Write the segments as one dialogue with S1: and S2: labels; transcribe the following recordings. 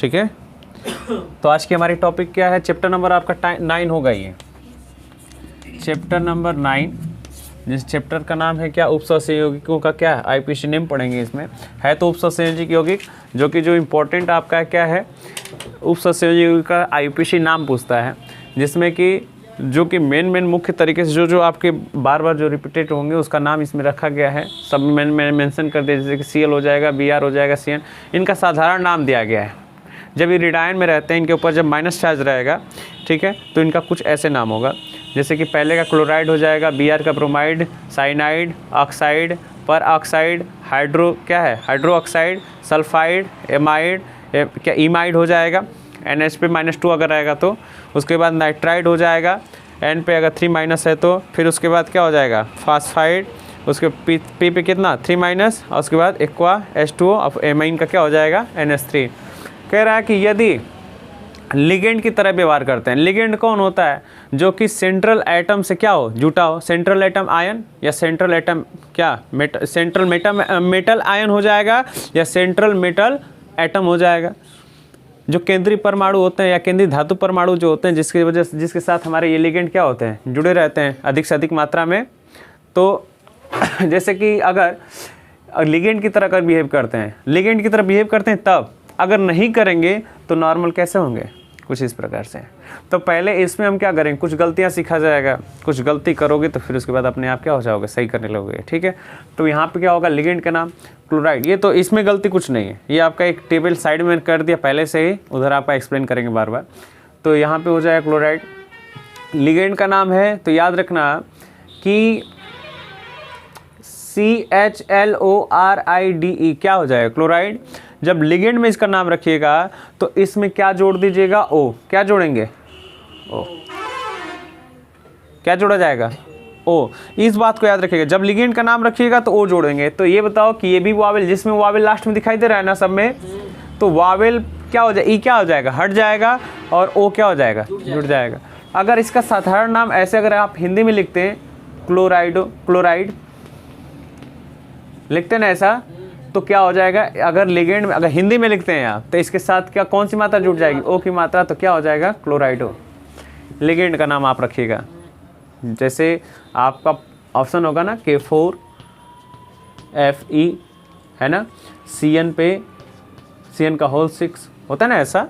S1: ठीक है। तो आज की हमारी टॉपिक क्या है, चैप्टर नंबर आपका 9 होगा ये, चैप्टर नंबर 9, जिस चैप्टर का नाम है क्या, उपसंहसी यौगिकों का क्या आईपीसी नेम पढ़ेंगे। इसमें है तो उपसंहसी यौगिक, जो कि जो इम्पोर्टेंट आपका क्या है, उपसंहसी यौगिक का आईपीसी नाम पूछता है, जिसमें कि जो कि मेन मुख्य तरीके से जो आपके बार बार जो रिपीटेड होंगे उसका नाम इसमें रखा गया है। सब मैंने मेंशन कर दिया, जैसे कि Cl हो जाएगा, Br हो जाएगा, Cn, इनका साधारण नाम दिया गया है। जब ये रिडायन में रहते हैं, इनके ऊपर जब माइनस चार्ज रहेगा, ठीक है, तो इनका कुछ ऐसे नाम होगा, जैसे कि पहले का क्लोराइड हो जाएगा, Br का ब्रोमाइड, साइनाइड, ऑक्साइड, पर ऑक्साइड, हाइड्रो क्या है, हाइड्रो ऑक्साइड, सल्फाइड, एमाइड, क्या इमाइड हो जाएगा, NH पे -2 अगर रहेगा तो। उसके बाद नाइट्राइड हो जाएगा, N पे अगर 3- है तो। फिर उसके बाद क्या हो जाएगा, फास्फाइड, उसके P पे कितना 3- और उसके बाद एक्वा H2O, अब एमाइन का क्या हो जाएगा NH3। कह रहा है कि यदि लिगेंड की तरह व्यवहार करते हैं, लिगेंड कौन होता है, जो कि सेंट्रल एटम से क्या हो, जुटा हो, सेंट्रल एटम आयन या सेंट्रल एटम क्या सेंट्रल मेटल आयन हो जाएगा या सेंट्रल मेटल एटम हो जाएगा। जो केंद्रीय परमाणु होते हैं या केंद्रीय धातु परमाणु जो होते हैं, जिसकी वजह से जिसके साथ हमारे ये लिगेंड क्या होते हैं, जुड़े रहते हैं अधिक से अधिक मात्रा में। तो जैसे कि अगर लिगेंड की तरह अगर बिहेव करते हैं, लिगेंड की तरह बिहेव करते हैं, तब अगर नहीं करेंगे तो नॉर्मल कैसे होंगे, कुछ इस प्रकार से। तो पहले इसमें हम क्या करेंगे, कुछ गलतियां सीखा जाएगा, कुछ गलती करोगे तो फिर उसके बाद अपने आप क्या हो जाओगे, सही करने लगोगे, ठीक है। तो यहाँ पे क्या होगा, लिगेंड का नाम क्लोराइड, ये तो इसमें गलती कुछ नहीं है, ये आपका एक टेबल साइड में कर दिया पहले से ही, उधर आपका एक्सप्लेन करेंगे बार बार। तो यहाँ पे हो जाएगा क्लोराइड, लिगेंड का नाम है तो याद रखना कि CHLORIDE क्या हो जाएगा, क्लोराइड। जब लिगेंड में इसका नाम रखिएगा तो इसमें क्या जोड़ दीजिएगा, O, क्या जोड़ेंगे, O, क्या जोड़ा जाएगा, O। इस बात को याद रखिएगा, जब लिगेंड का नाम रखिएगा तो O जोड़ेंगे। तो ये बताओ कि ये भी वावेल, जिसमें वावेल लास्ट में दिखाई दे रहा है ना सब में, तो वावेल क्या हो जाएगा, E क्या हो जाएगा, हट जाएगा, और O क्या हो जाएगा, जुड़ जाएगा। अगर इसका साधारण नाम ऐसे अगर आप हिंदी में लिखते हैं, क्लोराइड लिखते हैं ना ऐसा, तो क्या हो जाएगा, अगर लिगेंड में अगर हिंदी में लिखते हैं आप, तो इसके साथ क्या कौन सी मात्रा जुड़ जाएगी, O की मात्रा, तो क्या हो जाएगा, क्लोराइडो। लिगेंड का नाम आप रखिएगा, जैसे आपका ऑप्शन होगा ना K4Fe है ना, Cn पे Cn का होल 6 होता है ना ऐसा।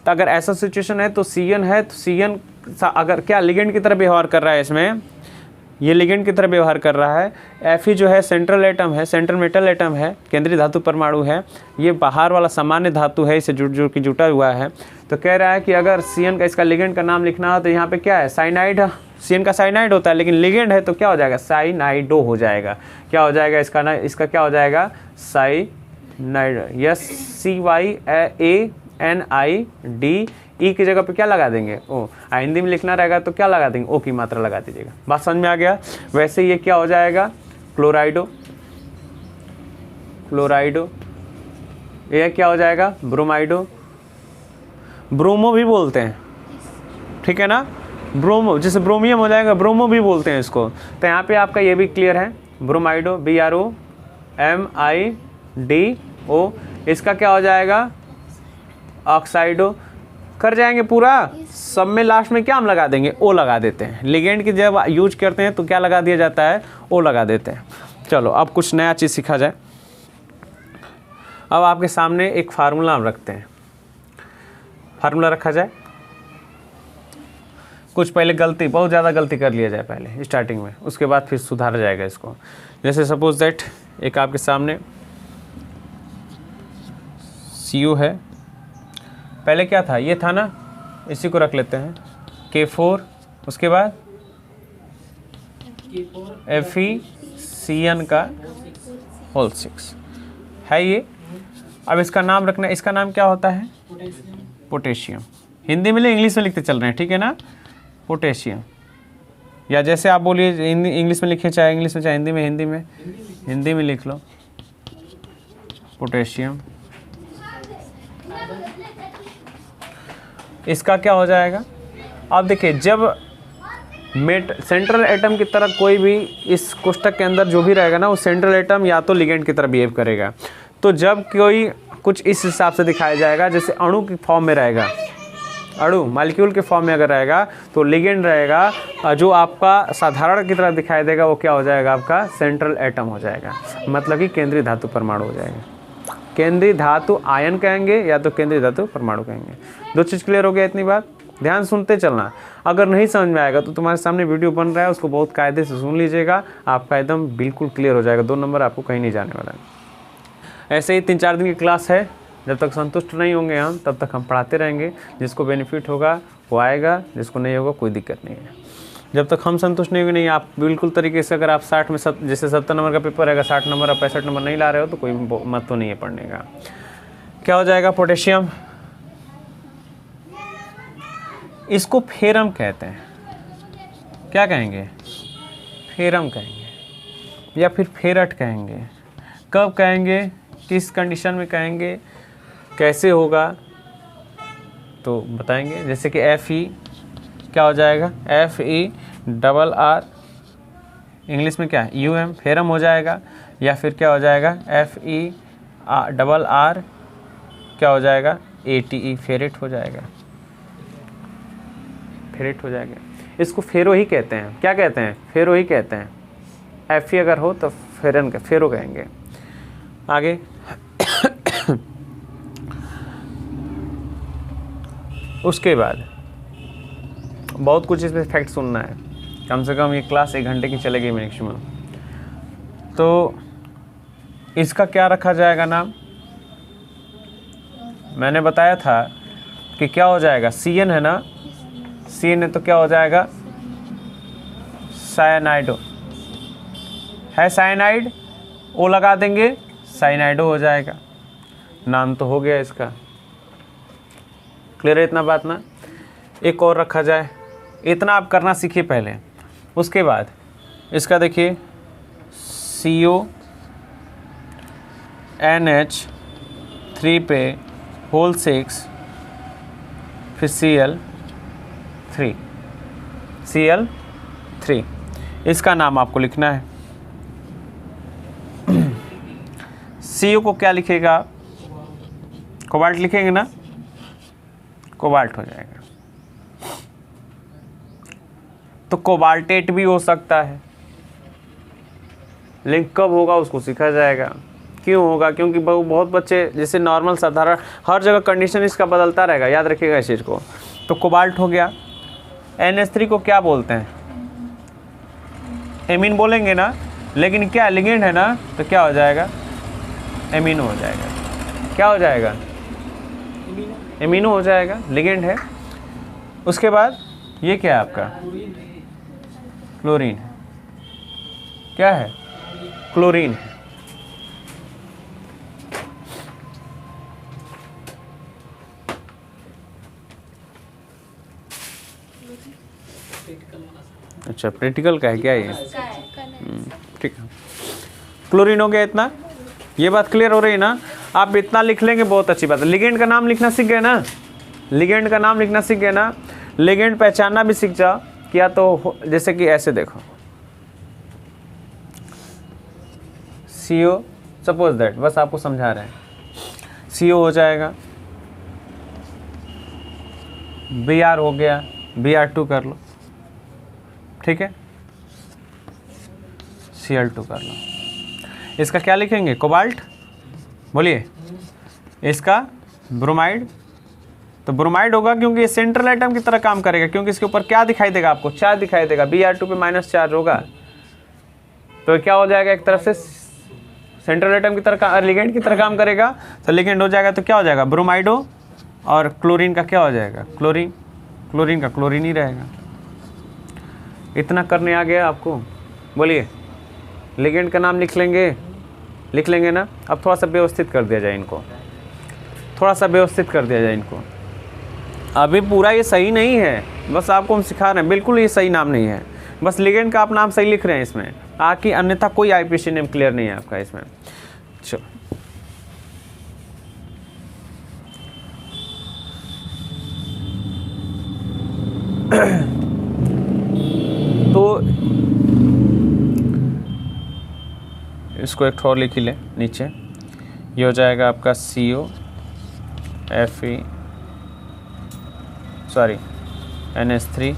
S1: तो अगर ऐसा सिचुएशन है तो Cn है, तो Cn अगर क्या लिगेंड की तरह व्यवहार कर रहा है, इसमें ये लिगेंड की तरह व्यवहार कर रहा है। Fe जो है सेंट्रल एटम है, सेंट्रल मेटल एटम है, केंद्रीय धातु परमाणु है, ये बाहर वाला सामान्य धातु है, इसे जुटा हुआ है। तो कह रहा है कि अगर Cn का इसका लिगेंड का नाम लिखना हो तो यहाँ पे क्या है, साइनाइड, Cn का साइनाइड होता है, लेकिन लिगेंड है तो क्या हो जाएगा, साइनाइडो हो जाएगा। क्या हो जाएगा इसका ना, इसका क्या हो जाएगा, साइनाइड, यस CYANID, ई की जगह पे क्या लगा देंगे, O। हिंदी में लिखना रहेगा तो क्या लगा देंगे, O की मात्रा लगा दीजिएगा। बात समझ में आ गया। वैसे ये क्या हो जाएगा, क्लोराइडो, ये क्या हो जाएगा, ब्रोमाइडो, ब्रोमो भी बोलते हैं, ठीक है ना, ब्रोमो, जैसे ब्रोमियम हो जाएगा, ब्रोमो भी बोलते हैं इसको। तो यहाँ पे आपका ये भी क्लियर है, ब्रोमाइडो, BROMIDO। इसका क्या हो जाएगा, ऑक्साइडो। कर जाएंगे पूरा, सब में लास्ट में क्या हम लगा देंगे, O लगा देते हैं। लिगेंड की जब यूज करते हैं तो क्या लगा दिया जाता है, O लगा देते हैं। चलो अब कुछ नया चीज़ सीखा जाए। अब आपके सामने एक फार्मूला हम रखते हैं, फार्मूला रखा जाए। कुछ पहले गलती, बहुत ज़्यादा गलती कर लिया जाए पहले स्टार्टिंग में, उसके बाद फिर सुधारा जाएगा इसको। जैसे सपोज दैट एक आपके सामने CO है, पहले क्या था, ये था ना, इसी को रख लेते हैं K4, उसके बाद FeCN का होल 6 है ये। अब इसका नाम रखना, इसका नाम क्या होता है, पोटेशियम। हिंदी में ले इंग्लिश में लिखते चल रहे हैं, ठीक है ना, पोटेशियम। या जैसे आप बोलिए इंग्लिश में लिखिए, चाहे इंग्लिश में चाहे हिंदी में, हिंदी में लिख लो पोटेशियम। इसका क्या हो जाएगा, आप देखिए, जब सेंट्रल एटम की तरह कोई भी इस कोष्टक के अंदर जो भी रहेगा ना, वो सेंट्रल एटम या तो लिगेंड की तरह बिहेव करेगा। तो जब कोई कुछ इस हिसाब से दिखाया जाएगा, जैसे अणु की फॉर्म में रहेगा, अणु मॉलिक्यूल के फॉर्म में अगर रहेगा तो लिगेंड रहेगा, और जो आपका साधारण की तरह दिखाई देगा वो क्या हो जाएगा, आपका सेंट्रल एटम हो जाएगा, मतलब कि केंद्रीय धातु परमाणु हो जाएगा। केंद्रीय धातु आयन कहेंगे या तो केंद्रीय धातु परमाणु कहेंगे। दो चीज़ क्लियर हो गया, इतनी बात ध्यान सुनते चलना। अगर नहीं समझ में आएगा तो तुम्हारे सामने वीडियो बन रहा है, उसको बहुत कायदे से सुन लीजिएगा, आपका एकदम बिल्कुल क्लियर हो जाएगा। 2 नंबर आपको कहीं नहीं जाने वाला है। ऐसे ही 3-4 दिन की क्लास है, जब तक संतुष्ट नहीं होंगे हम तब तक हम पढ़ाते रहेंगे। जिसको बेनिफिट होगा वो आएगा, जिसको नहीं होगा कोई दिक्कत नहीं है। जब तक हम संतुष्ट नहीं होंगे, नहीं आप बिल्कुल तरीके से, अगर आप 60 में जैसे 70 नंबर का पेपर रहेगा, 60 नंबर और 65 नंबर नहीं ला रहे हो तो कोई मत तो नहीं है पढ़ने का। क्या हो जाएगा, पोटेशियम, इसको फेरम कहते हैं। क्या कहेंगे, फेरम कहेंगे या फिर फेरट कहेंगे। कब कहेंगे, किस कंडीशन में कहेंगे, कैसे होगा तो बताएंगे। जैसे कि Fe क्या हो जाएगा, FeRR, इंग्लिश में क्या है UM, फेरम हो जाएगा। या फिर क्या हो जाएगा, FeRR क्या हो जाएगा, ATE, फेरेट हो जाएगा, फेरेट हो जाएगा। इसको फेरो ही कहते हैं। क्या कहते हैं, फेरो ही कहते हैं। Fe अगर हो तो फेरन का फेरो कहेंगे। आगे उसके बाद बहुत कुछ इसमें फैक्ट सुनना है, कम से कम ये क्लास 1 घंटे की चलेगी मैक्सिमम। तो इसका क्या रखा जाएगा नाम, मैंने बताया था कि क्या हो जाएगा, CN है ना, CN है तो क्या हो जाएगा, साइनाइडो है, साइनाइड O लगा देंगे, साइनाइडो हो जाएगा। नाम तो हो गया इसका, क्लियर है इतना बात ना। एक और रखा जाए, इतना आप करना सीखिए पहले। उसके बाद इसका देखिए CONH3 पे होल 6 फिर Cl3, इसका नाम आपको लिखना है। CO को क्या लिखेगा, कोबाल्ट लिखेंगे ना, कोबाल्ट हो जाएगा। तो कोबाल्टेट भी हो सकता है, लेकिन कब होगा उसको सीखा जाएगा। क्यों होगा, क्योंकि बहुत बच्चे जैसे नॉर्मल साधारण हर जगह कंडीशन इसका बदलता रहेगा, याद रखिएगा इस चीज़ को। तो कोबाल्ट हो गया। NH3 को क्या बोलते हैं, एमीन बोलेंगे ना, लेकिन क्या लिगेंड है ना, तो क्या हो जाएगा, एमिनो हो जाएगा। क्या हो जाएगा, एमिनो हो जाएगा, लिगेंड है। उसके बाद ये क्या है आपका, क्लोरीन है। क्या है, क्लोरीन है। अच्छा, प्रैक्टिकल का है क्या ये, ठीक है। क्लोरीन हो गया इतना, ये बात क्लियर हो रही है ना। आप इतना लिख लेंगे बहुत अच्छी बात है। लिगेंड का नाम लिखना सीख गए ना, लिगेंड का नाम लिखना सीख गए ना, लिगेंड पहचानना भी सीख जाओ। क्या तो जैसे कि ऐसे देखो, CO सपोज दैट, बस आपको समझा रहे हैं, CO हो जाएगा, Br हो गया, Br2 कर लो, ठीक है, Cl2 कर लो। इसका क्या लिखेंगे, कोबाल्ट, बोलिए। इसका ब्रोमाइड, तो ब्रोमाइड होगा क्योंकि ये सेंट्रल एटम की तरह काम करेगा, क्योंकि इसके ऊपर क्या दिखाई देगा आपको, चार्ज दिखाई देगा। Br2 पे माइनस चार्ज होगा, तो क्या हो जाएगा, एक तरफ से सेंट्रल एटम की तरह, लिगेंड की तरह काम करेगा, तो लिगेंड हो जाएगा। तो क्या हो जाएगा, ब्रोमाइडो, और क्लोरीन का क्या हो जाएगा, क्लोरीन, क्लोरीन का क्लोरीन ही रहेगा। इतना करने आ गया आपको, बोलिए। लिगेंड का नाम लिख लेंगे ना। अब थोड़ा सा व्यवस्थित कर दिया जाए इनको, थोड़ा सा व्यवस्थित कर दिया जाए इनको। अभी पूरा ये सही नहीं है, बस आपको हम सिखा रहे हैं, बिल्कुल ये सही नाम नहीं है। बस लिगेंड का आप नाम सही लिख रहे हैं इसमें, आकि अन्यथा कोई IPC नेम क्लियर नहीं है आपका इसमें। चलो, तो इसको एक और लिख ही ले नीचे। ये हो जाएगा आपका CO Fe sorry NH3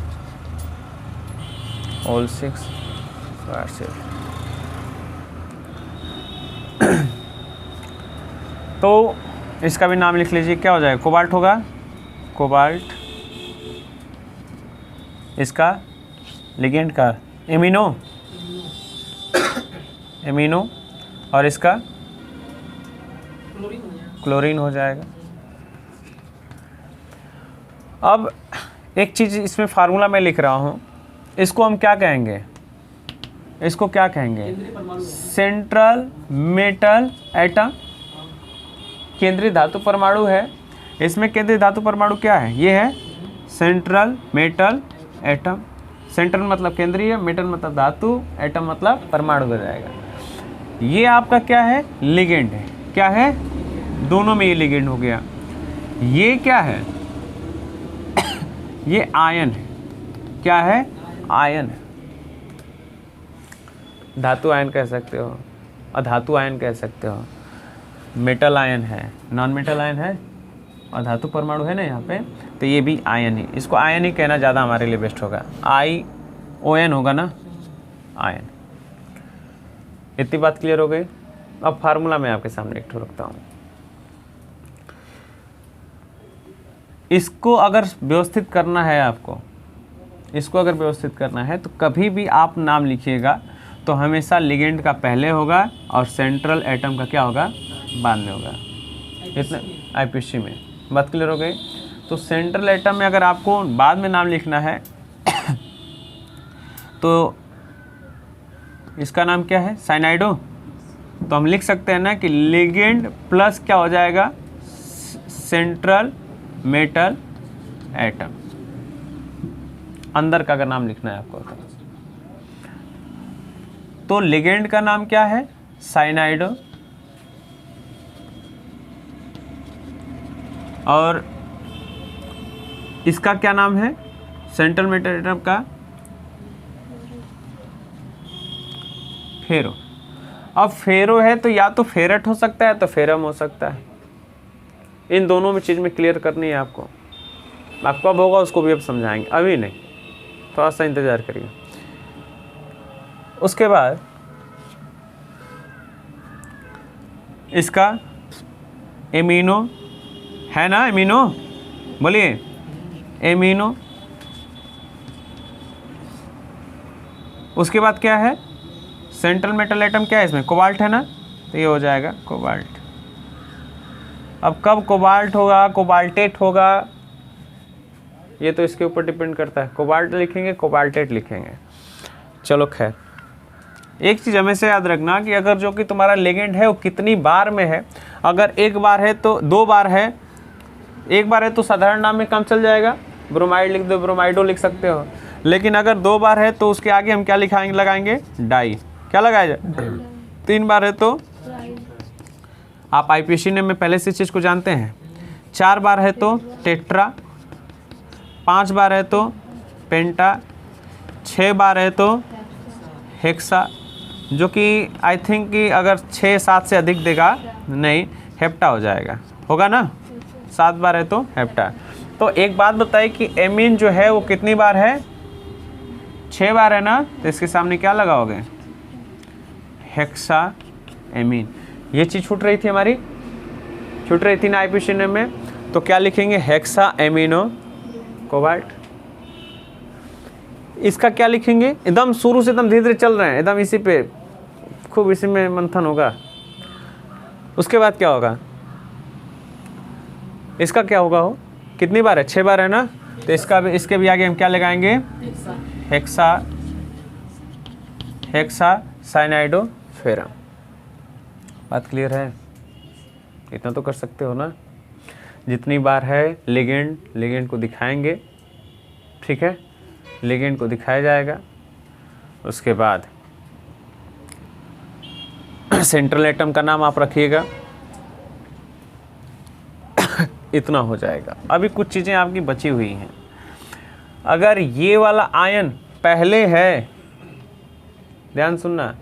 S1: all 6 तो इसका भी नाम लिख लीजिए, क्या हो जाएगा, कोबाल्ट होगा, कोबाल्ट। इसका लिगेंड का एमिनो, एमिनो, और इसका क्लोरीन हो जाएगा। अब एक चीज़ इसमें फार्मूला मैं लिख रहा हूँ, इसको हम क्या कहेंगे, इसको क्या कहेंगे, सेंट्रल मेटल एटम, केंद्रीय धातु परमाणु है। इसमें केंद्रीय धातु परमाणु क्या है, ये है सेंट्रल मेटल एटम। सेंट्रल मतलब केंद्रीय, मेटल मतलब धातु, एटम मतलब परमाणु हो जाएगा। ये आपका क्या है, लिगेंड है। क्या है, दोनों में ये लिगेंड हो गया। ये क्या है, ये आयन है। क्या है, आयन है। धातु आयन कह सकते हो, अधातु आयन कह सकते हो। मेटल आयन है, नॉन मेटल आयन है, और धातु परमाणु है ना यहाँ पे, तो ये भी आयन ही, इसको आयन ही कहना ज़्यादा हमारे लिए बेस्ट होगा। ION होगा ना, आयन। इतनी बात क्लियर हो गई। अब फार्मूला मैं आपके सामने एक ठो रखता हूँ। इसको अगर व्यवस्थित करना है आपको, इसको अगर व्यवस्थित करना है तो कभी भी आप नाम लिखिएगा तो हमेशा लिगेंड का पहले होगा और सेंट्रल एटम का क्या होगा, बाद में होगा। इतने IPC में बात क्लियर हो गई। तो सेंट्रल एटम में अगर आपको बाद में नाम लिखना है तो इसका नाम क्या है, साइनाइडो। तो हम लिख सकते हैं ना कि लिगेंड प्लस क्या हो जाएगा, सेंट्रल मेटल एटम। अंदर का अगर नाम लिखना है आपको तो लिगेंड का नाम क्या है, साइनाइडो, और इसका क्या नाम है, सेंट्रल मेटल एटम का फेरो। अब फेरो है तो या तो फेरट हो सकता है तो फेरम हो सकता है। इन दोनों में चीज़ में क्लियर करनी है आपको। आपको अब होगा उसको भी अब समझाएंगे, अभी नहीं, थोड़ा सा इंतज़ार करिए। उसके बाद इसका एमिनो है ना, एमिनो बोलिए, एमिनो। उसके बाद क्या है, सेंट्रल मेटल एटम क्या है इसमें, कोबाल्ट है ना, तो ये हो जाएगा कोबाल्ट। अब कब कोबाल्ट होगा, कोबाल्टेट होगा, ये तो इसके ऊपर डिपेंड करता है। कोबाल्ट लिखेंगे, कोबाल्टेट लिखेंगे। चलो खैर, एक चीज़ हमेशा याद रखना कि अगर जो कि तुम्हारा लिगेंड है वो कितनी बार में है। अगर एक बार है तो, दो बार है, एक बार है तो साधारण नाम में काम चल जाएगा, ब्रोमाइड लिख दो, ब्रोमाइडो लिख सकते हो। लेकिन अगर दो बार है तो उसके आगे हम क्या लिखाएंगे, लगाएंगे डाई। क्या लगाया जाए, तीन बार है तो आप IPC नेम में पहले से चीज़ को जानते हैं। चार बार है तो टेट्रा, पाँच बार है तो पेंटा, छः बार है तो हेक्सा, जो कि आई थिंक कि अगर 6-7 से अधिक देगा नहीं, हेप्टा हो जाएगा, होगा ना। 7 बार है तो हेप्टा। तो एक बात बताइए कि एमीन जो है वो कितनी बार है, 6 बार है ना, तो इसके सामने क्या लगाओगे, हेक्सा एमीन। ये चीज़ छूट रही थी हमारी, छूट रही थी ना IPC नेम में, तो क्या लिखेंगे, हेक्सा एमिनो कोबाल्ट। इसका क्या लिखेंगे, एकदम शुरू से एकदम धीरे धीरे चल रहे हैं, एकदम इसी पे खूब इसी में मंथन होगा। उसके बाद क्या होगा, इसका क्या होगा, हो कितनी बार है, 6 बार है ना, तो इसका भी, इसके भी आगे हम क्या लगाएंगे, हेक्सा, हेक्सा साइनाइडो फेरम। बात क्लियर है, इतना तो कर सकते हो ना। जितनी बार है लिगेंड, लिगेंड को दिखाएंगे, ठीक है, लिगेंड को दिखाया जाएगा। उसके बाद सेंट्रल एटम का नाम आप रखिएगा, इतना हो जाएगा। अभी कुछ चीज़ें आपकी बची हुई हैं। अगर ये वाला आयन पहले है, ध्यान सुनना,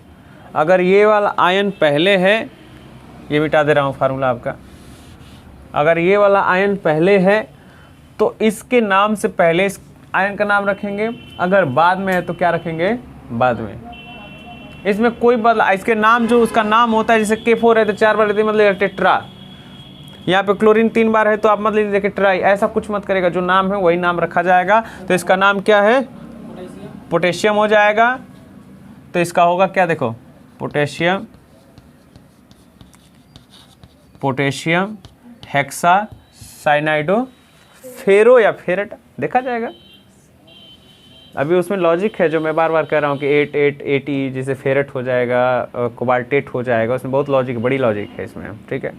S1: अगर ये वाला आयन पहले है, ये मिटा दे रहा हूँ फार्मूला आपका। अगर ये वाला आयन पहले है तो इसके नाम से पहले इस आयन का नाम रखेंगे, अगर बाद में है तो क्या रखेंगे, बाद में। इसमें कोई बदला, इसके नाम जो उसका नाम होता है, जैसे K4 है तो 4 बार लेते मतलब टेट्रा, यहाँ पे क्लोरीन 3 बार है तो आप मत लीजिए कि ट्राई, ऐसा कुछ मत करेगा, जो नाम है वही नाम रखा जाएगा। तो इसका नाम क्या है, पोटेशियम हो जाएगा। तो इसका होगा क्या, देखो पोटेशियम, पोटेशियम हेक्सा साइनाइडो फेरो या फेरेट, देखा जाएगा। अभी उसमें लॉजिक है जो मैं बार बार कह रहा हूँ कि 8 जैसे फेरेट हो जाएगा, कोबाल्टेट हो जाएगा, उसमें बहुत लॉजिक, बड़ी लॉजिक है इसमें, ठीक है।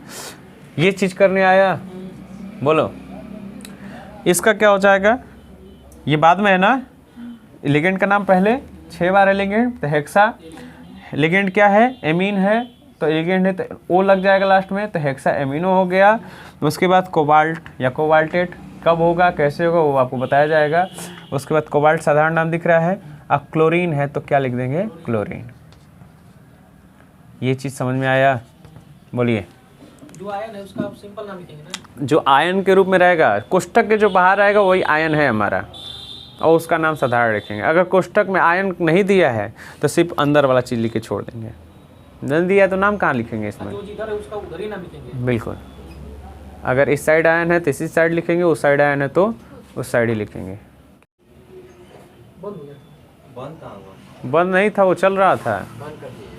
S1: ये चीज़ करने आया, बोलो इसका क्या हो जाएगा, ये बाद में है ना, लिगेंड का नाम पहले 6 बार है लिगेंड, तो हेक्सा, लिगेंड क्या है, एमीन है, तो लिगेंड है तो ओ लग जाएगा लास्ट में, तो हेक्सा एमिनो हो गया। उसके बाद कोबाल्ट या कोबाल्टेट कब होगा, कैसे होगा, वो आपको बताया जाएगा। उसके बाद कोबाल्ट साधारण नाम दिख रहा है। अब क्लोरीन है तो क्या लिख देंगे, क्लोरीन। ये चीज़ समझ में आया, बोलिए।
S2: जो आयन है उसका आप सिंपल नाम लिखेंगे ना,
S1: जो आयन के रूप में रहेगा, कोष्टक के जो बाहर आएगा वही आयन है हमारा, और उसका नाम साधारण रखेंगे। अगर कोष्टक में आयन नहीं दिया है तो सिर्फ अंदर वाला चीज़ लिख के छोड़ देंगे, नहीं दिया तो नाम कहाँ लिखेंगे इसमें,
S2: जो जिधर है उसका उधर ही नाम लिखेंगे।
S1: बिल्कुल। अगर इस साइड आयन है तो इसी साइड लिखेंगे, उस साइड आयन है तो उस साइड ही लिखेंगे।
S2: बंद हो गया,
S3: बंद कहाँ हुआ?
S1: बंद नहीं था, वो चल रहा था,
S2: बंद कर दिए।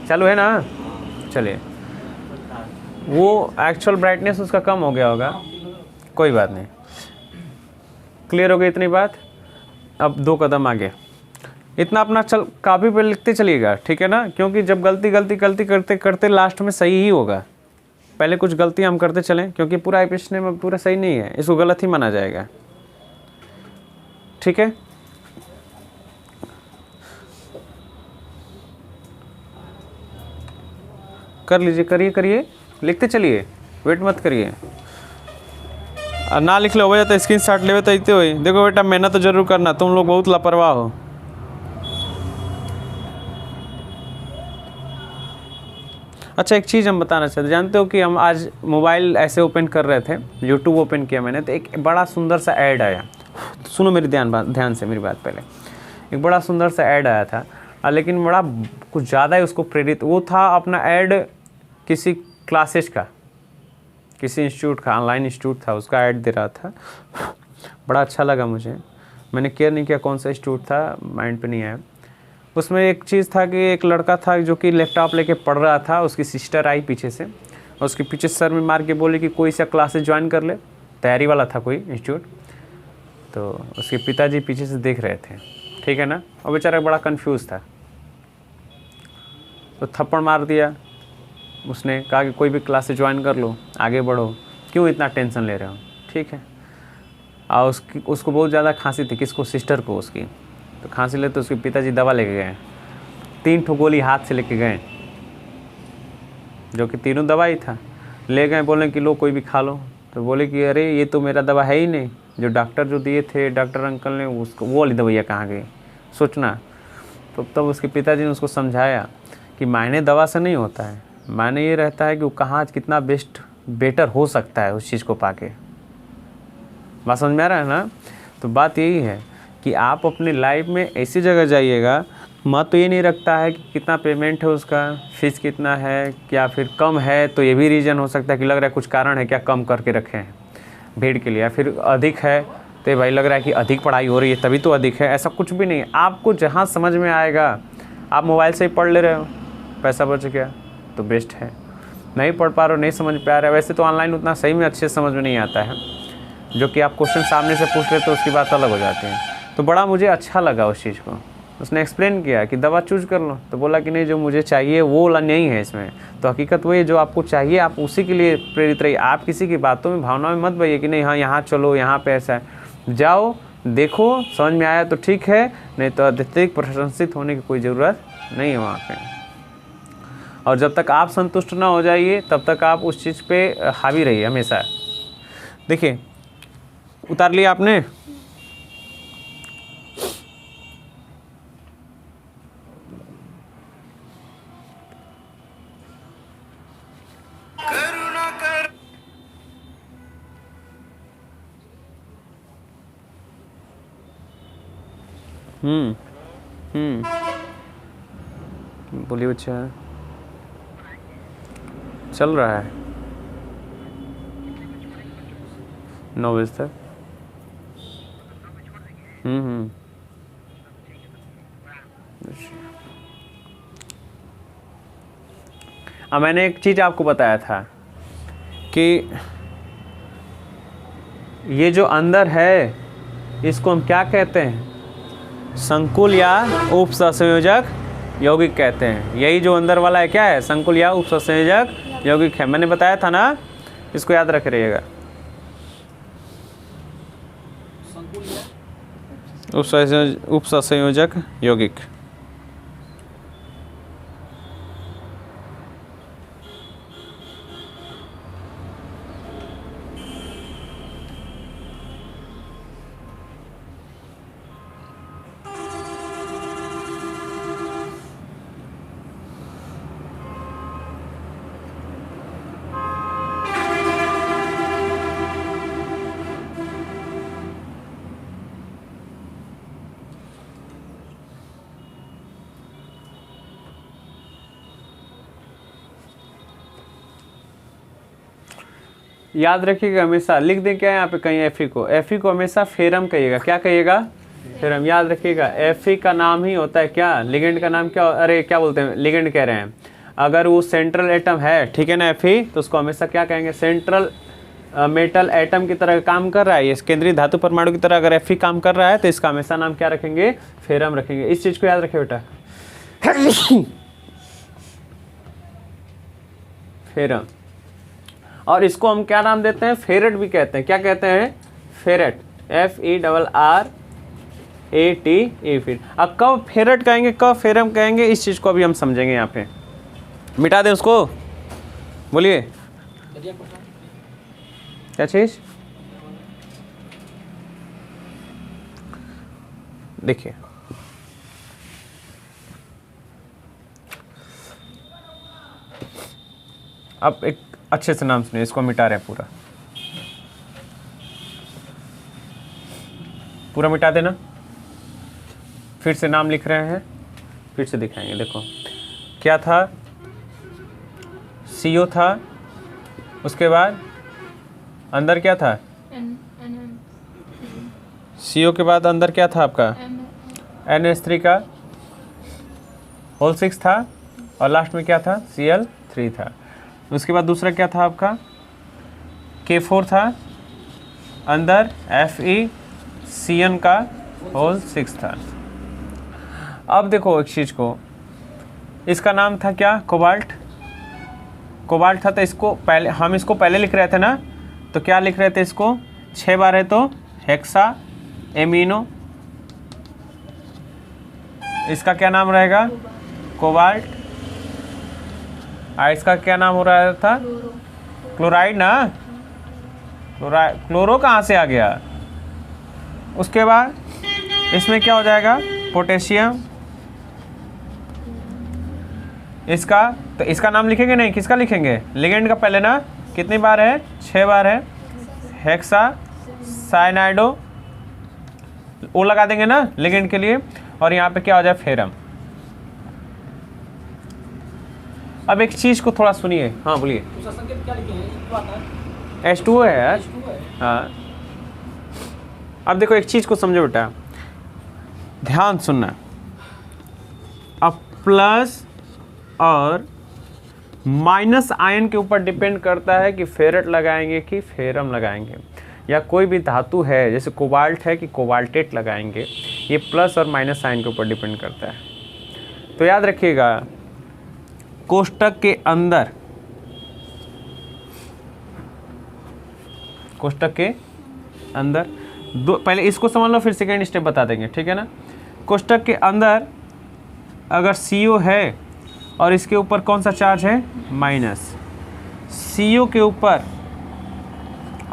S1: चालू है ना, चलिए। वो एक्चुअल ब्राइटनेस उसका कम हो गया होगा, कोई बात नहीं। क्लियर हो गई इतनी बात। अब 2 कदम आगे, इतना अपना चल कापी पे लिखते चलिएगा, ठीक है ना, क्योंकि जब गलती करते करते लास्ट में सही ही होगा। पहले कुछ गलतियां हम करते चलें, क्योंकि पूरा आईपीएससी में पूरा सही नहीं है, इसको गलत ही माना जाएगा, ठीक है। कर लीजिए, करिए, लिखते चलिए, वेट मत करिए। और ना लिख लो तो स्क्रीन शॉट ले तो इतने हुई। देखो बेटा, मेहनत तो जरूर करना, तुम लोग बहुत लापरवाह हो। अच्छा, एक चीज़ हम बताना चाहते, जानते हो कि हम आज मोबाइल ऐसे ओपन कर रहे थे, यूट्यूब ओपन किया मैंने, तो एक बड़ा सुंदर सा ऐड आया। सुनो मेरी ध्यान से मेरी बात पहले। एक बड़ा सुंदर सा ऐड आया था, लेकिन बड़ा कुछ ज़्यादा ही उसको प्रेरित, वो था अपना ऐड किसी क्लासेस का, किसी इंस्टीट्यूट का, ऑनलाइन इंस्टीट्यूट था, उसका ऐड दे रहा था। बड़ा अच्छा लगा मुझे, मैंने केयर नहीं किया कौन सा इंस्टीट्यूट था, माइंड पे नहीं आया। उसमें एक चीज़ था कि एक लड़का था जो कि लैपटॉप लेके पढ़ रहा था, उसकी सिस्टर आई पीछे से, और उसके पीछे सर में मार के बोले कि कोई सा क्लासेस ज्वाइन कर ले, तैयारी वाला था कोई इंस्टीट्यूट। तो उसके पिताजी पीछे से देख रहे थे, ठीक है ना, और बेचारा बड़ा कंफ्यूज था, तो थप्पड़ मार दिया। उसने कहा कि कोई भी क्लासेस ज्वाइन कर लो, आगे बढ़ो, क्यों इतना टेंशन ले रहे हो, ठीक है। और उसको बहुत ज़्यादा खांसी थी, किसको, सिस्टर को उसकी। तो खांसी ले तो उसके पिताजी दवा लेके गए, 3 ठो गोली हाथ से लेके गए, जो कि तीनों दवा ही था, ले गए, बोले कि लो कोई भी खा लो। तो बोले कि अरे ये तो मेरा दवा है ही नहीं, जो डॉक्टर जो दिए थे, डॉक्टर अंकल ने, उसको वो वाली दवाइयाँ कहाँ गई, सोचना। तो तब उसके पिताजी ने उसको समझाया कि मायने दवा से नहीं होता है, मायने ये रहता है कि वो कहाँ कितना बेटर हो सकता है उस चीज़ को पाके। बात समझ में आ रहा है ना। तो बात यही है कि आप अपने लाइफ में ऐसी जगह जाइएगा, मत तो ये नहीं रखता है कि कितना पेमेंट है उसका, फीस कितना है, क्या फिर कम है, तो ये भी रीज़न हो सकता है कि लग रहा है कुछ कारण है क्या कम करके रखे हैं भीड़ के लिए, या फिर अधिक है तो भाई लग रहा है कि अधिक पढ़ाई हो रही है तभी तो अधिक है, ऐसा कुछ भी नहीं है। आपको जहाँ समझ में आएगा, आप मोबाइल से ही पढ़ ले रहे हो, पैसा बच गया तो बेस्ट है। नहीं पढ़ पा रहे हो, नहीं समझ पा रहे हो, वैसे तो ऑनलाइन उतना सही में अच्छे समझ में नहीं आता है, जो कि आप क्वेश्चन सामने से पूछ रहे तो उसकी बात अलग हो जाती है। तो बड़ा मुझे अच्छा लगा उस चीज़ को, उसने एक्सप्लेन किया कि दवा चूज कर लो, तो बोला कि नहीं जो मुझे चाहिए वो वाला नहीं है इसमें। तो हकीकत वही है, जो आपको चाहिए आप उसी के लिए प्रेरित रहिए, आप किसी की बातों में भावनाओं में मत बहिए कि नहीं हाँ यहाँ चलो, यहाँ पे ऐसा है। जाओ देखो, समझ में आया तो ठीक है, नहीं तो अत्यधिक प्रशंसित होने की कोई ज़रूरत नहीं है वहाँ पे। और जब तक आप संतुष्ट ना हो जाइए तब तक आप उस चीज़ पे हावी रहिए हमेशा। देखिए उतार लिया आपने, बोलिए बच्चा, चल रहा है 9 बजे तक। अब मैंने एक चीज़ आपको बताया था कि ये जो अंदर है इसको हम क्या कहते हैं, संकुल या उपसंयोजक यौगिक कहते हैं। यही जो अंदर वाला है क्या है, संकुल या उपसंयोजक यौगिक है। मैंने बताया था ना, इसको याद रख रहिएगा।
S2: संकुल या
S1: उपसंयोजक यौगिक। याद रखिएगा, हमेशा लिख दें क्या है यहाँ पे कहीं एफी को हमेशा फेरम कहिएगा। क्या कहिएगा, फेरम। याद रखिएगा, एफी का नाम ही होता है क्या, लिगेंड का नाम क्या, अरे क्या बोलते हैं, लिगेंड कह रहे हैं। अगर वो सेंट्रल एटम है, ठीक है ना, एफी, तो उसको हमेशा क्या कहेंगे, सेंट्रल मेटल एटम की तरह काम कर रहा है, ये केंद्रीय धातु परमाणु की तरह अगर एफी काम कर रहा है तो इसका हमेशा नाम क्या रखेंगे, फेरम रखेंगे। इस चीज को याद रखिए बेटा, फेरम। और इसको हम क्या नाम देते हैं, फेरेट भी कहते हैं। क्या कहते हैं, फेरेट, FERRATE। फिर अब कब फेरेट कहेंगे, कब फेरम कहेंगे, इस चीज को अभी हम समझेंगे। यहाँ पे मिटा दें उसको, बोलिए क्या चीज। देखिए अब एक अच्छे से नाम सुनिए, इसको मिटा रहे हैं पूरा मिटा देना। फिर से नाम लिख रहे हैं, फिर से दिखाएंगे। देखो क्या था, CO था, उसके बाद अंदर क्या था, CO के बाद अंदर क्या था आपका, NH3 का होल 6 था, और लास्ट में क्या था, Cl3 था। उसके बाद दूसरा क्या था आपका, K4 था, अंदर FeCN का होल 6 था। अब देखो एक चीज को, इसका नाम था क्या, कोबाल्ट। कोबाल्ट था, तो इसको पहले हम इसको पहले लिख रहे थे ना, तो क्या लिख रहे थे इसको, 6 बार है तो हेक्सा एमिनो, इसका क्या नाम रहेगा, कोबाल्ट। इसका क्या नाम हो रहा था, क्लोराइड ना, क्लोरो कहाँ से आ गया। उसके बाद इसमें क्या हो जाएगा, पोटेशियम। इसका तो इसका नाम लिखेंगे नहीं, किसका लिखेंगे, लिगेंड का पहले ना, कितनी बार है, 6 बार है, हेक्सा साइनाइडो, ओ लगा देंगे ना लिगेंड के लिए। और यहाँ पे क्या हो जाए, फेरम। अब एक चीज को थोड़ा सुनिए, हाँ बोलिए।
S2: उसका संकेत क्या लिखेंगे,
S1: H2O है यार।
S2: H2O है।
S1: हाँ, अब देखो एक चीज को समझो बेटा, ध्यान सुनना। अब प्लस और माइनस आयन के ऊपर डिपेंड करता है कि फेरेट लगाएंगे कि फेरम लगाएंगे, या कोई भी धातु है जैसे कोबाल्ट है कि कोबाल्टेट लगाएंगे। ये प्लस और माइनस आयन के ऊपर डिपेंड करता है। तो याद रखिएगा, कोष्टक के अंदर, कोष्टक के अंदर दो, पहले इसको समझ लो फिर सेकेंड स्टेप बता देंगे, ठीक है ना। कोष्टक के अंदर अगर CO है और इसके ऊपर कौन सा चार्ज है, माइनस। CO के ऊपर,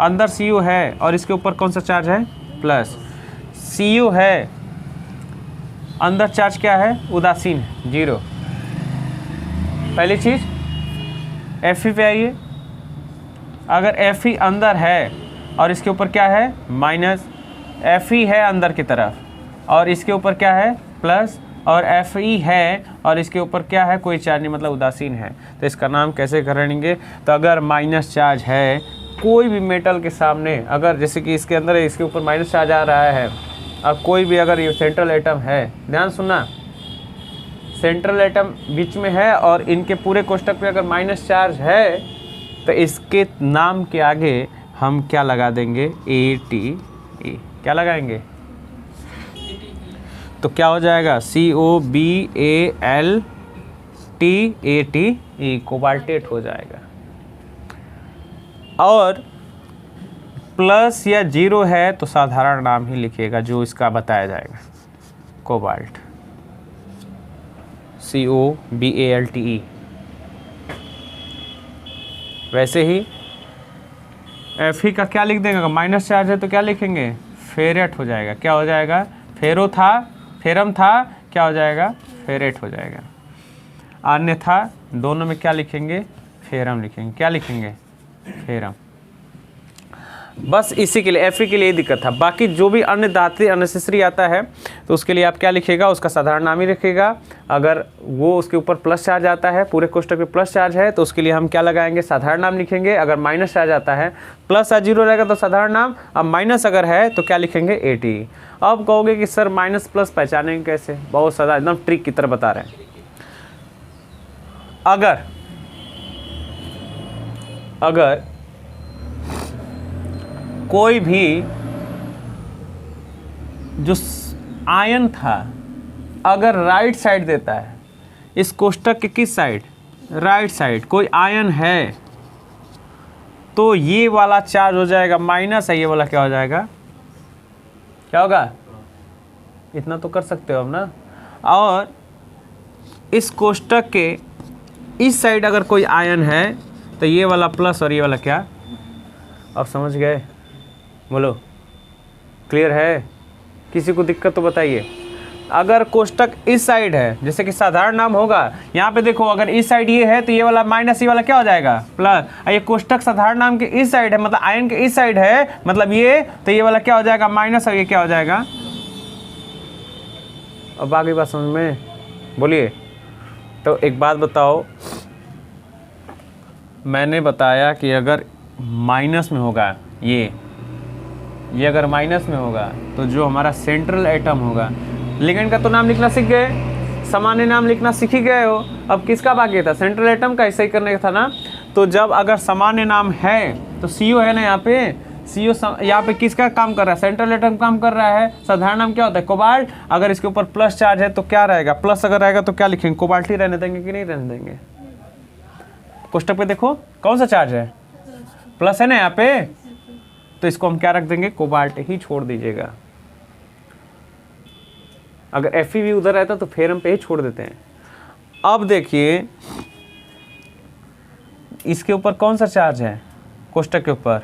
S1: अंदर CO है और इसके ऊपर कौन सा चार्ज है, प्लस। CO है, अंदर चार्ज क्या है, उदासीन है, 0। पहली चीज Fe पे आइए, अगर Fe अंदर है और इसके ऊपर क्या है, माइनस, Fe है अंदर की तरफ, और इसके ऊपर क्या है प्लस, और Fe है और इसके ऊपर क्या है कोई चार्ज नहीं, मतलब उदासीन है। तो इसका नाम कैसे करेंगे? तो अगर माइनस चार्ज है कोई भी मेटल के सामने, अगर जैसे कि इसके अंदर है, इसके ऊपर माइनस चार्ज आ रहा है, अब कोई भी अगर ये सेंट्रल एटम है, ध्यान सुनना, सेंट्रल एटम बीच में है और इनके पूरे कोष्टक पे अगर माइनस चार्ज है तो इसके नाम के आगे हम क्या लगा देंगे? ATE। क्या लगाएंगे? तो क्या हो जाएगा? COBALTATE, कोबाल्टेट हो जाएगा। और प्लस या जीरो है तो साधारण नाम ही लिखिएगा जो इसका बताया जाएगा, कोबाल्ट, COBALTE। वैसे ही Fe का क्या लिख देंगे? अगर माइनस चार्ज है तो क्या लिखेंगे? फेरेट हो जाएगा। क्या हो जाएगा? फेरम था, क्या हो जाएगा? फेरेट हो जाएगा। अन्यथा दोनों में क्या लिखेंगे? फेरम लिखेंगे। क्या लिखेंगे? फेरम। बस इसी के लिए Fe के लिए दिक्कत था। बाकी जो भी अन्य धातु अननेसेसरी आता है तो उसके लिए आप क्या लिखेगा? उसका साधारण नाम ही रखिएगा। अगर वो उसके ऊपर प्लस चार्ज आता है, पूरे कोष्टक पे प्लस चार्ज है, तो उसके लिए हम क्या लगाएंगे? साधारण नाम लिखेंगे। अगर माइनस चार्ज आता है, प्लस या जीरो रहेगा तो साधारण नाम, अब माइनस अगर है तो क्या लिखेंगे? ATE। अब कहोगे कि सर माइनस प्लस पहचानेंगे कैसे? बहुत सादा एकदम ट्रिक की तरह बता रहे हैं। अगर कोई भी जो आयन था अगर राइट साइड देता है, इस कोष्टक के किस साइड? राइट साइड कोई आयन है, तो ये वाला चार्ज हो जाएगा माइनस है, ये वाला क्या हो जाएगा? क्या होगा? इतना तो कर सकते हो अब ना। और इस कोष्टक के इस साइड अगर कोई आयन है तो ये वाला प्लस और ये वाला क्या? अब समझ गए? बोलो, क्लियर है? किसी को दिक्कत तो बताइए। अगर कोष्टक इस साइड है, जैसे कि साधारण नाम होगा, यहाँ पे देखो अगर इस साइड ये है तो ये वाला माइनस, ये वाला क्या हो जाएगा? प्लस। ये कोष्टक साधारण नाम के इस साइड है, मतलब आयन के इस साइड है, मतलब ये, तो ये वाला क्या हो जाएगा? माइनस, और ये क्या हो जाएगा? अब आगे बात समझ में? बोलिए। तो एक बात बताओ, मैंने बताया कि अगर माइनस में होगा ये अगर माइनस में होगा तो जो हमारा सेंट्रल एटम होगा, लिगेंड का तो नाम लिखना सीख गए, सामान्य नाम लिखना सीख ही गए हो। अब किसका बाकी था? सेंट्रल एटम का। ऐसा ही करने का था ना। तो जब अगर सामान्य नाम है तो CO है ना, यहाँ पे CO यहाँ पे किसका काम कर रहा है? सेंट्रल एटम काम कर रहा है। साधारण नाम क्या होता है? कोबाल्ट। अगर इसके ऊपर प्लस चार्ज है तो क्या रहेगा? प्लस अगर रहेगा तो क्या लिखेंगे? कोबाल्ट ही रहने देंगे कि नहीं रहने देंगे? कोष्टक पे देखो कौन सा चार्ज है? प्लस है ना यहाँ पे, तो इसको हम क्या रख देंगे? कोबाल्ट ही छोड़ दीजिएगा। अगर Fe भी उधर रहता तो फेरम पे ही छोड़ देते हैं। अब देखिए इसके ऊपर कौन सा चार्ज है? कोष्टक के ऊपर,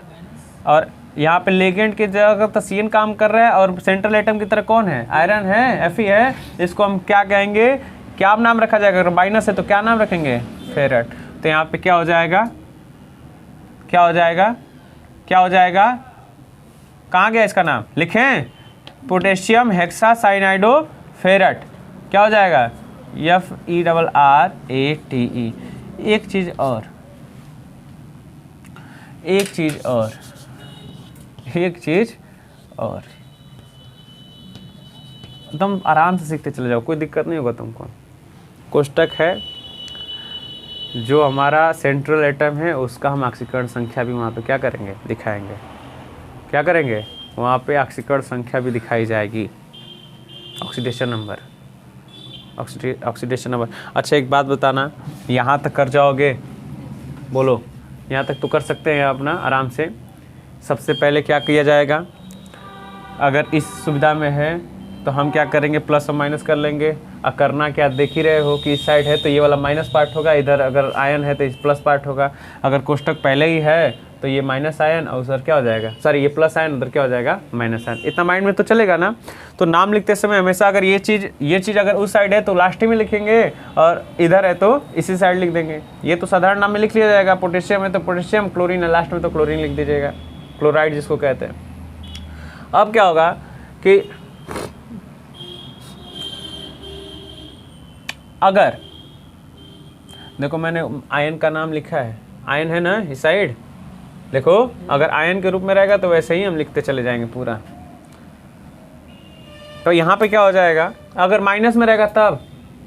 S1: और यहाँ पे लेगेंड की जगह तो CN काम कर रहा है, और सेंट्रल एटम की तरह कौन है? आयरन है, Fe है। इसको हम क्या कहेंगे? क्या नाम रखा जाएगा? अगर माइनस है तो क्या नाम रखेंगे? फेरेट। तो यहाँ पे क्या हो जाएगा? क्या हो जाएगा? क्या हो जाएगा? कहाँ गया इसका नाम? लिखें, पोटेशियम हेक्सासाइनाइडो फेरेट। क्या हो जाएगा? FERRATE। एक चीज़ और एकदम आराम से सीखते चले जाओ, कोई दिक्कत नहीं होगा तुमको। कोष्टक है जो हमारा सेंट्रल एटम है, उसका हम ऑक्सीकरण संख्या भी वहाँ पे क्या करेंगे? दिखाएंगे। क्या करेंगे? वहाँ पे ऑक्सीकरण संख्या भी दिखाई जाएगी, ऑक्सीडेशन नंबर। अच्छा एक बात बताना, यहाँ तक कर जाओगे? बोलो, यहाँ तक तो कर सकते हैं अपना आराम से। सबसे पहले क्या किया जाएगा? अगर इस सुविधा में है तो हम क्या करेंगे? प्लस और माइनस कर लेंगे। और करना क्या, देख ही रहे हो कि इस साइड है तो ये वाला माइनस पार्ट होगा, इधर अगर आयन है तो इस प्लस पार्ट होगा। अगर कोष्टक पहले ही है तो ये माइनस आयन और उधर क्या हो जाएगा? सॉरी, ये प्लस आयन, उधर क्या हो जाएगा? Minus ion. इतना माइंड में तो चलेगा ना। तो नाम लिखते समय हमेशा अगर ये चीज़ अगर उस साइड है तो लास्ट में लिखेंगे, और इधर है तो इसी साइड लिख देंगे। ये तो साधारण नाम में लिख लिया जाएगा। पोटेशियम है तो पोटेशियम, क्लोरीन है लास्ट में तो क्लोरीन लिख दीजिएगा, क्लोराइड जिसको कहते हैं। अब क्या होगा कि अगर देखो मैंने आयन का नाम लिखा है, आयन है ना इस साइड, देखो अगर आयन के रूप में रहेगा तो वैसे ही हम लिखते चले जाएंगे पूरा। तो यहाँ पे क्या हो जाएगा, अगर माइनस में रहेगा तब,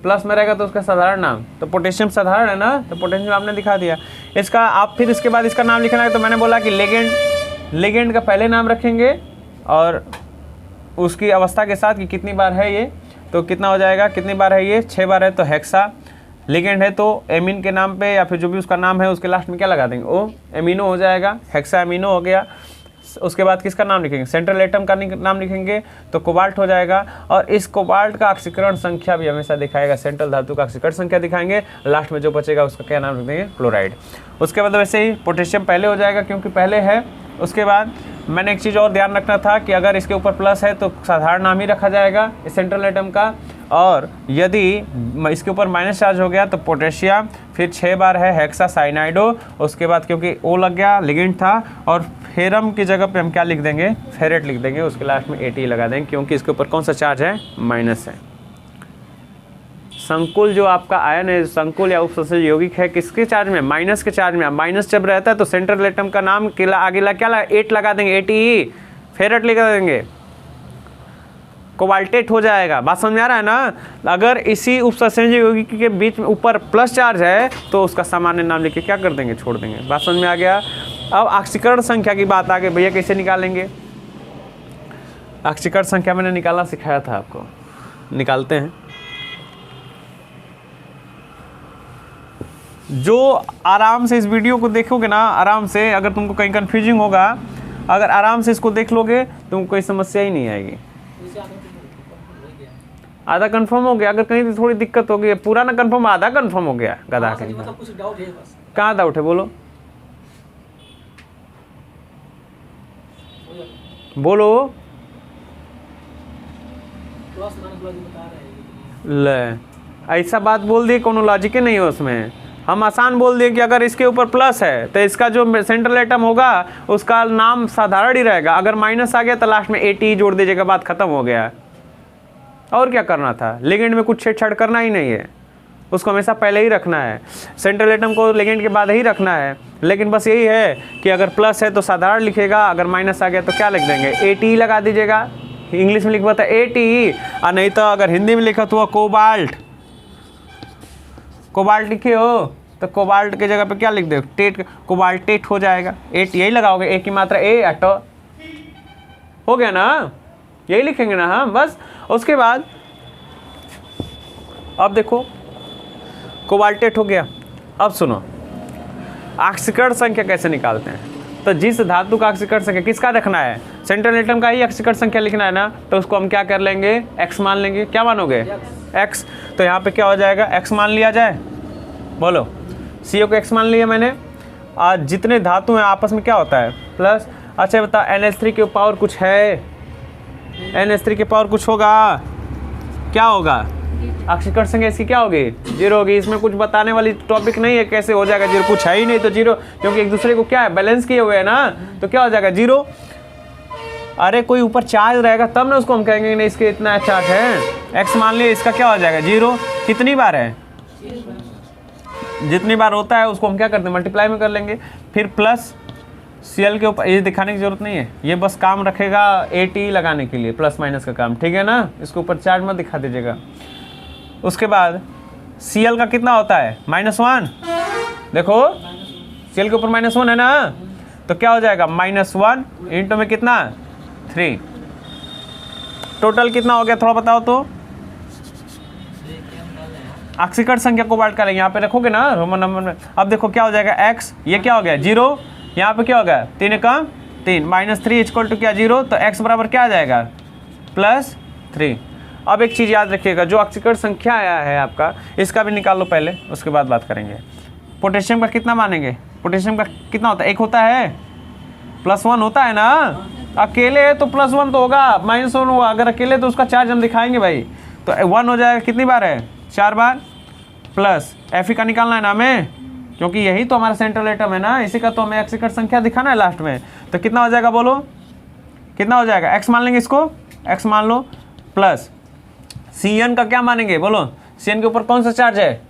S1: प्लस में रहेगा तो उसका साधारण नाम, तो पोटेशियम साधारण है ना, तो पोटेशियम आपने दिखा दिया। इसका आप फिर इसके बाद इसका नाम लिखना है, तो मैंने बोला कि लिगेंड का पहले नाम रखेंगे और उसकी अवस्था के साथ कि कितनी बार है ये, तो कितना हो जाएगा, कितनी बार है ये, 6 बार है तो हेक्सा। लिगेंड है तो एमीन के नाम पे या फिर जो भी उसका नाम है उसके लास्ट में क्या लगा देंगे, ओ एमिनो हो जाएगा, हेक्सा एमिनो हो गया। उसके बाद किसका नाम लिखेंगे, सेंट्रल एटम का नाम लिखेंगे तो कोबाल्ट हो जाएगा। और इस कोबाल्ट का ऑक्सीकरण संख्या भी हमेशा दिखाएगा, सेंट्रल धातु का ऑक्सीकरण संख्या दिखाएंगे, लास्ट में जो बचेगा उसका क्या नाम लिख देंगे, क्लोराइड। उसके बाद वैसे ही पोटेशियम पहले हो जाएगा क्योंकि पहले है। उसके बाद मैंने एक चीज़ और ध्यान रखना था कि अगर इसके ऊपर प्लस है तो साधारण नाम ही रखा जाएगा इस सेंट्रल एटम का, और यदि इसके ऊपर माइनस चार्ज हो गया तो पोटेशियम, फिर 6 बार है हेक्सा साइनाइडो। उसके बाद क्योंकि ओ लग गया, लिगेंड था, और फेरम की जगह पे हम क्या लिख देंगे, फेरेट लिख देंगे, उसके लास्ट में AT लगा देंगे क्योंकि इसके ऊपर कौन सा चार्ज है, माइनस है। संकुल जो आपका आयन है, संकुल या उपसंयोजक यौगिक है, किसके चार्ज में, माइनस के चार्ज में। माइनस जब रहता है तो सेंट्रल एटम का नाम आगे क्या लगा, 8 लगा देंगे, ATE, फेरेट लगा देंगे, कोबाल्टेट हो जाएगा। बात समझ में आ रहा है ना। अगर इसी उपसंयोजक यौगिक के बीच में ऊपर प्लस चार्ज है तो उसका सामान्य नाम लेके क्या कर देंगे, छोड़ देंगे। बात समझ में आ गया। अब ऑक्सीकरण संख्या की बात आ गई, भैया कैसे निकालेंगे। ऑक्सीकरण संख्या मैंने निकालना सिखाया था आपको, निकालते हैं। जो आराम से इस वीडियो को देखोगे ना, आराम से, अगर तुमको कहीं कंफ्यूजिंग होगा, अगर आराम से इसको देख लोगे तुमको कोई समस्या ही नहीं आएगी। आधा कंफर्म हो गया, अगर कहीं तो थोड़ी दिक्कत हो गई, पूरा ना कंफर्म, आधा कंफर्म हो गया, गधा कहीं।
S2: मतलब कुछ डाउट है बस।
S1: कहाँ डाउट है, बोलो बोलो।
S2: प्लस माइनस लॉजिक बता रहे हैं।
S1: ले ऐसा बात बोल दिए, कोनो लॉजिक नहीं है उसमें। हम आसान बोल दिए कि अगर इसके ऊपर प्लस है तो इसका जो सेंट्रल एटम होगा उसका नाम साधारण ही रहेगा, अगर माइनस आ गया तो लास्ट में AT जोड़ दीजिएगा, बात खत्म हो गया। और क्या करना था, लिगेंड में कुछ छेड़छाड़ करना ही नहीं है, उसको हमेशा पहले ही रखना है, सेंट्रल एटम को लिगेंड के बाद ही रखना है। लेकिन बस यही है कि अगर प्लस है तो साधारण लिखेगा, अगर माइनस आ गया तो क्या लिख देंगे, AT लगा दीजिएगा। इंग्लिश में लिखवा था ATE, और नहीं तो अगर हिंदी में लिखा तो कोबाल्ट, कोबाल्ट लिखे हो तो कोबाल्ट की जगह पे क्या लिख दो, टेट, कोबाल्टेट हो जाएगा। AT यही लगाओगे, A की मात्रा A अटो हो गया ना, यही लिखेंगे ना हम बस। उसके बाद अब देखो कोबाल्टेट हो गया। अब सुनो ऑक्सीकरण संख्या कैसे निकालते हैं। तो जिस धातु का ऑक्सीकरण संख्या किसका रखना है, सेंट्रल एटम का ही ऑक्सीकरण संख्या लिखना है ना, तो उसको हम क्या कर लेंगे, x मान लेंगे। क्या मानोगे, x। तो यहाँ पे क्या हो जाएगा, x मान लिया जाए, बोलो। CO को x मान लिया मैंने। आज जितने धातु हैं आपस में क्या होता है, प्लस। अच्छा बता, NH3 के पावर कुछ है, NH3 के पावर कुछ होगा, क्या होगा, ऑक्सीकरण संख्या इसकी क्या होगी, 0 होगी। इसमें कुछ बताने वाली टॉपिक नहीं है, कैसे हो जाएगा 0, कुछ है ही नहीं तो 0, क्योंकि एक दूसरे को क्या है, बैलेंस किए हुए है ना, तो क्या हो जाएगा 0। अरे कोई ऊपर चार्ज रहेगा तब ना उसको हम कहेंगे नहीं इसके इतना चार्ज है। x मान लिया, इसका क्या हो जाएगा 0। कितनी बार है, जितनी बार होता है उसको हम क्या करते हैं, मल्टीप्लाई में कर लेंगे। फिर प्लस Cl के ऊपर, ये दिखाने की जरूरत नहीं है, ये बस काम रखेगा AT लगाने के लिए, प्लस माइनस का काम, ठीक है ना। इसके ऊपर चार्ज मत दिखा दीजिएगा। उसके बाद Cl का कितना होता है, -1। देखो Cl के ऊपर -1 है ना, तो क्या हो जाएगा, -1 इंटू में कितना, 3। टोटल कितना हो गया थोड़ा बताओ तो। ऑक्सीकरण संख्या कोबाल्ट का लेंगे, यहाँ पे रखोगे ना रोमन नंबर में। अब देखो क्या हो जाएगा, x, ये क्या हो गया 0, यहाँ पे क्या हो गया 3 कम 3, -3 इक्वल टू क्या 0, तो x बराबर क्या आ जाएगा, +3। अब एक चीज़ याद रखिएगा, जो ऑक्सीकरण संख्या आया है आपका, इसका भी निकाल लो पहले, उसके बाद बात करेंगे। पोटेशियम का कितना मानेंगे, पोटेशियम का कितना होता है, 1 होता है, +1 होता है ना। अकेले है तो +1 तो होगा, -1 होगा, अगर अकेले तो उसका चार्ज हम दिखाएंगे भाई। तो 1 हो जाएगा, कितनी बार है, 4 बार, प्लस Fe का निकालना है ना हमें, क्योंकि यही तो हमारा सेंट्रल एटम है ना, इसी का तो हमें ऑक्सीकरण संख्या दिखाना है लास्ट में। तो कितना हो जाएगा बोलो, कितना हो जाएगा, x मान लेंगे, इसको x मान लो, प्लस Cn का क्या मानेंगे बोलो, CN के ऊपर कौन सा चार्ज है?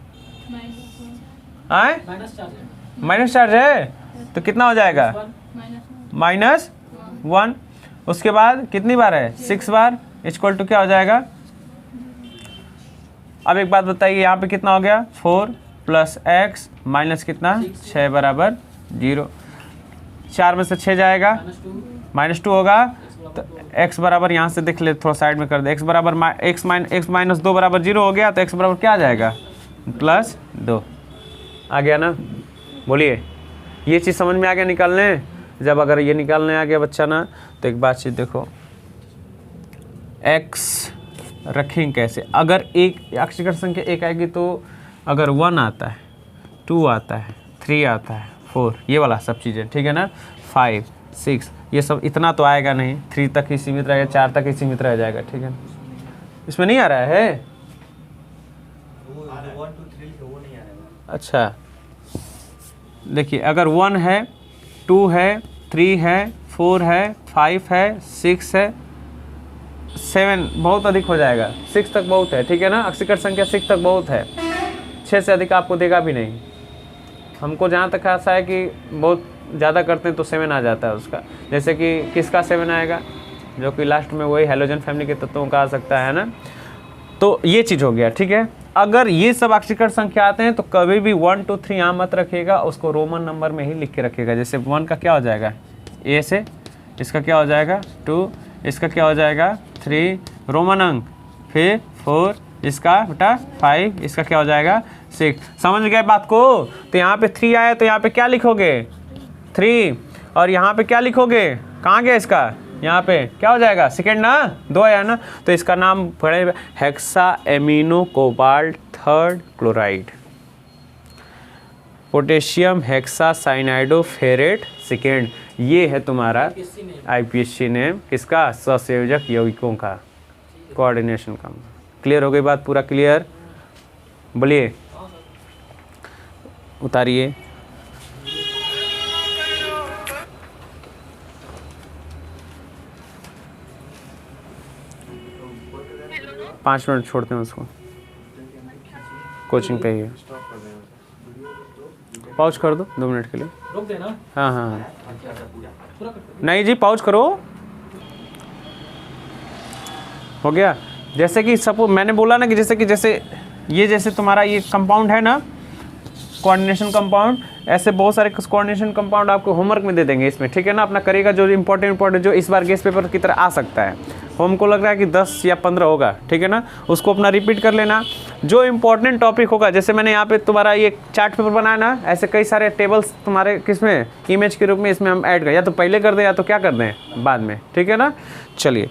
S1: आए
S2: माइनस चार्ज है।
S1: माइनस चार्ज है, तो कितना हो जाएगा? -1। उसके बाद कितनी बार है? 6 बार, इक्वल टू क्या हो जाएगा? अब एक बात बताइए, यहाँ पे कितना हो गया? 4 + x माइनस कितना? 6 बराबर 0। 4 में से 6 जाएगा, -2 होगा, तो x बराबर यहाँ से देख ले, थोड़ा साइड में कर दे। x बराबर x - 2 बराबर 0 हो गया, तो x बराबर क्या आ जाएगा? +2। आ गया ना? बोलिए, ये चीज़ समझ में आ गया निकालने? जब अगर ये निकालने आ गया बच्चा ना, तो एक बात चीज़ देखो, x रखेंगे कैसे? अगर एक अक्षर संख्या एक आएगी तो अगर 1 आता है, 2 आता है, 3 आता है, 4, ये वाला सब चीज़ें, ठीक है ना? 5, 6, ये सब इतना तो आएगा नहीं, 3 तक ही सीमित रहेगा, 4 तक ही सीमित रह जाएगा, ठीक है? इसमें नहीं आ रहा है?
S3: वो 1 2 3 वो नहीं आ रहा है।
S1: अच्छा, देखिए, अगर 1 है, 2 है, 3 है, 4 है, 5 है, 6 है, 7 बहुत अधिक हो जाएगा, 6 तक बहुत है, ठीक है ना? अक्षर संख्या 6 तक बहुत है, 6 से अधिक आपको देगा भी नहीं। हमको जहाँ तक ऐसा है कि बहुत ज़्यादा करते हैं तो 7 आ जाता है उसका। जैसे कि किसका 7 आएगा? जो कि लास्ट में वही हैलोजन फैमिली के तत्वों का आ सकता है ना? तो ये चीज़ हो गया, ठीक है? अगर ये सब अक्षर संख्या आते हैं तो कभी भी 1 2 3 यहाँ मत रखिएगा, उसको रोमन नंबर में ही लिख के रखिएगा। जैसे 1 का क्या हो जाएगा? A से, इसका क्या हो जाएगा? 2, इसका क्या हो जाएगा? 3 रोमन अंक, फिर 4, इसका बेटा 5, इसका क्या हो जाएगा? 6। समझ गए बात को? तो यहाँ पे 3 आया तो यहाँ पे क्या लिखोगे? 3। और यहाँ पे क्या लिखोगे? कहाँ गया इसका? यहाँ पे क्या हो जाएगा? सेकेंड ना, 2 आया ना, तो इसका नाम पड़े hexa amino cobalt 3 chloride, potassium hexa cyanido ferrate second. ये है तुम्हारा IPSC नेम, किसका? सहसंयोजक यौगिकों का, कोऑर्डिनेशन का। क्लियर हो गई बात? पूरा क्लियर? बोलिए, उतारिए। पाँच मिनट छोड़ते हैं उसको, कोचिंग पे ही है। पॉज कर दो 2 मिनट के लिए।
S2: रोक देना।
S1: हाँ हाँ हाँ,
S2: पूरा कर दो।
S1: नहीं जी, पॉज करो। हो गया? जैसे कि सपोज मैंने बोला ना कि जैसे तुम्हारा ये कंपाउंड है ना, कोऑर्डिनेशन कंपाउंड, ऐसे बहुत सारे कोऑर्डिनेशन कंपाउंड आपको होमवर्क में दे देंगे इसमें, ठीक है ना? अपना करिएगा जो इंपॉर्टेंट जो इस बार गेस्ट पेपर की तरह आ सकता है। हमको लग रहा है कि 10 या 15 होगा, ठीक है ना? उसको अपना रिपीट कर लेना। जो इंपॉर्टेंट टॉपिक होगा, जैसे मैंने यहाँ पे तुम्हारा ये चार्ट पेपर बनाया ना, ऐसे कई सारे टेबल्स तुम्हारे किसमें, इमेज के रूप में इसमें हम ऐड करें, या तो पहले कर दें या तो क्या कर दें बाद में, ठीक है ना? चलिए,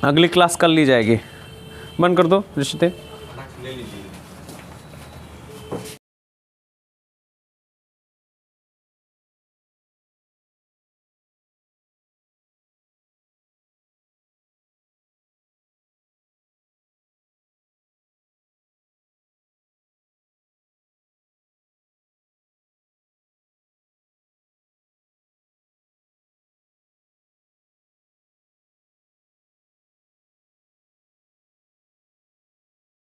S1: अगली क्लास कल ली जाएगी। बंद कर दो रिश्ते।
S3: ले लीजिए।